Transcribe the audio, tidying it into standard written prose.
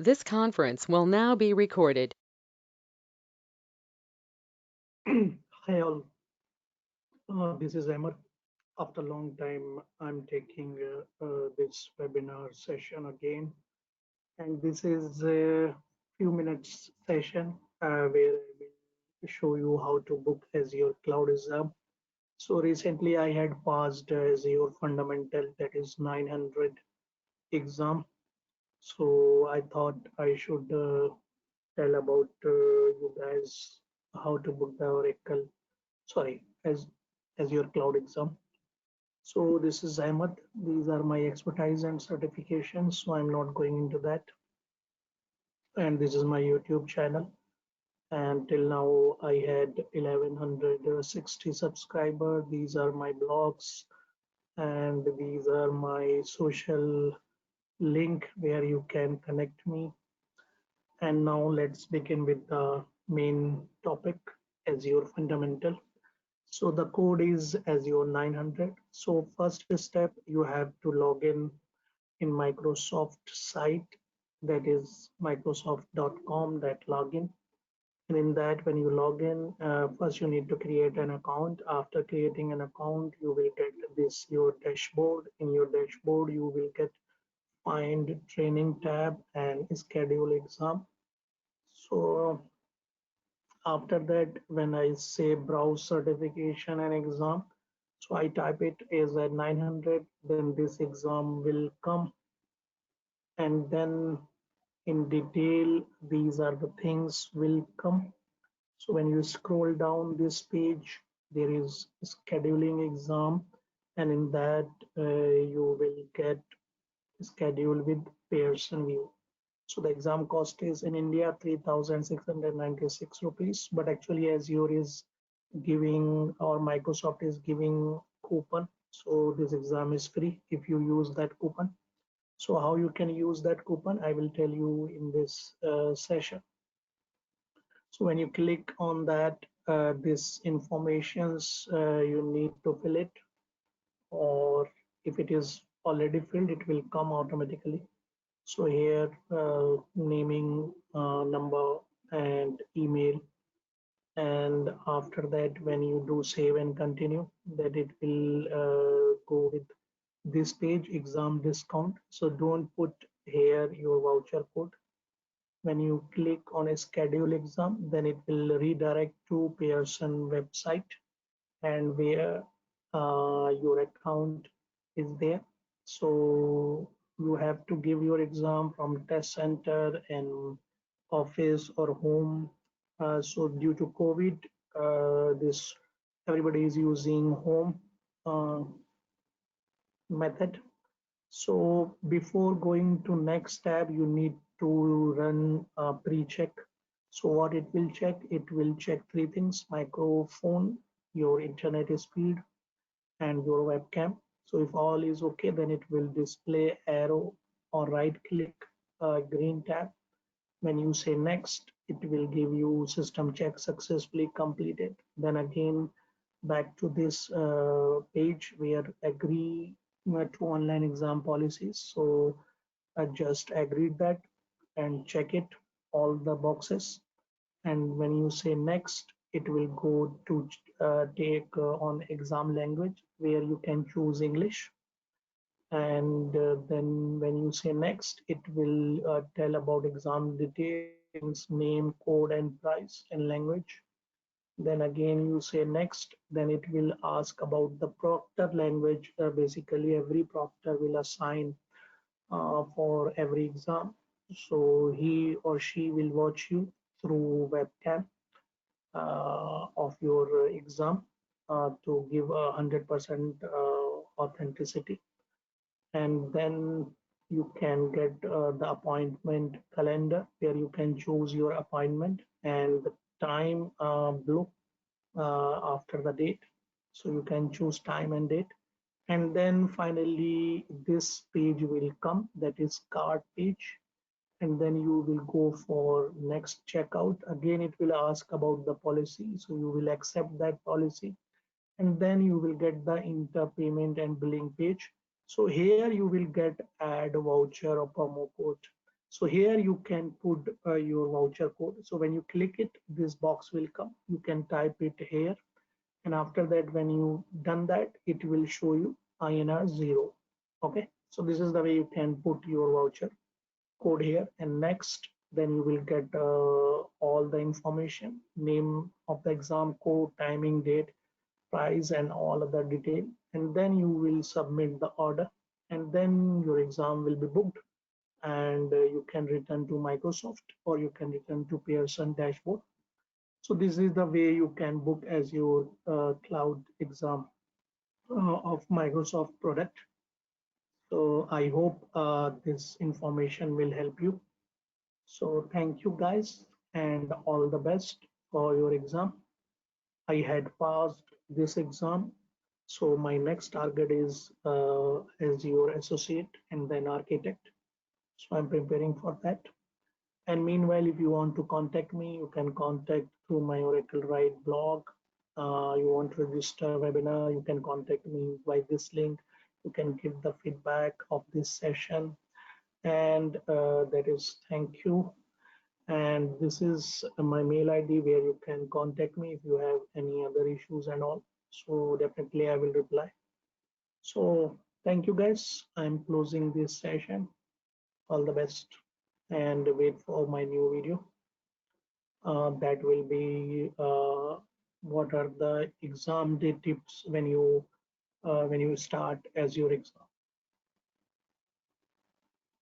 This conference will now be recorded. Hi all, this is Ahmad. After a long time, I'm taking this webinar session again, and this is a few minutes session where I will show you how to book Azure Cloud Exam. So recently, I had passed Azure Fundamental, that is 900 exam. So I thought I should tell about you guys how to book the Oracle, sorry, as your cloud exam. So this is Ahmad. These are my expertise and certifications. So I'm not going into that. And this is my YouTube channel. And till now I had 1160 subscribers. These are my blogs and these are my social link where you can connect me. And now let's begin with the main topic, Azure Fundamental. So the code is Azure 900. So first step, you have to log in Microsoft site, that is microsoft.com, that login. And in that, when you log in, first you need to create an account. After creating an account, you will get this your dashboard. In your dashboard, you will get find training tab and schedule exam. So after that, when I say browse certification and exam, so I type it as a 900, then this exam will come, and then in detail these are the things will come. So when you scroll down this page, there is scheduling exam, and in that you will get schedule with Pearson view. So the exam cost is in India 3,696 rupees, but actually Azure is giving, or Microsoft is giving coupon. So this exam is free if you use that coupon. So how you can use that coupon, I will tell you in this session. So when you click on that, this informations you need to fill it, or if it is already filled, it will come automatically. So here, naming, number, and email. And after that, when you do save and continue, that it will go with this page, exam discount. So don't put here your voucher code. When you click on a schedule exam, then it will redirect to Pearson website, and where your account is there. So you have to give your exam from test center and office or home. So due to COVID, this everybody is using home uh, method. So before going to next tab, you need to run a pre-check. So what it will check? It will check three things: microphone, your internet speed, and your webcam. So if all is okay, then it will display arrow or right click green tab. When you say next, it will give you system check successfully completed. Then again, back to this page where agree to online exam policies. So I just agreed that and check it, all the boxes. And when you say next, it will go to take on exam language where you can choose English. And then when you say next, it will tell about exam details, name, code, and price and language. Then again you say next, then it will ask about the proctor language. Basically every proctor will assign for every exam. So he or she will watch you through webcam of your exam to give 100% authenticity. And then you can get the appointment calendar where you can choose your appointment and the time blue after the date. So you can choose time and date. And then finally, this page will come, that is cart page. And then you will go for next checkout. Again, it will ask about the policy. So you will accept that policy. And then you will get the inter payment and billing page. So here you will get add voucher or promo code. So here you can put your voucher code. So when you click it, this box will come. You can type it here. And after that, when you done that, it will show you INR 0. Okay. So this is the way you can put your voucher code here. And next, then you will get all the information, name of the exam, code, timing, date, price, and all other detail. And then you will submit the order, and then your exam will be booked, and you can return to Microsoft, or you can return to Pearson dashboard. So this is the way you can book as your cloud exam of Microsoft product. So I hope this information will help you. So thank you guys, and all the best for your exam. I had passed this exam, so my next target is as your associate and then architect. So I'm preparing for that. And meanwhile, if you want to contact me, you can contact through my Oracle Write blog. You want to register a webinar, you can contact me by this link. You can give the feedback of this session. And that is thank you. And this is my mail ID where you can contact me if you have any other issues and all. So definitely I will reply. So thank you guys. I'm closing this session. All the best, and wait for my new video. That will be what are the exam day tips when you start as your exam.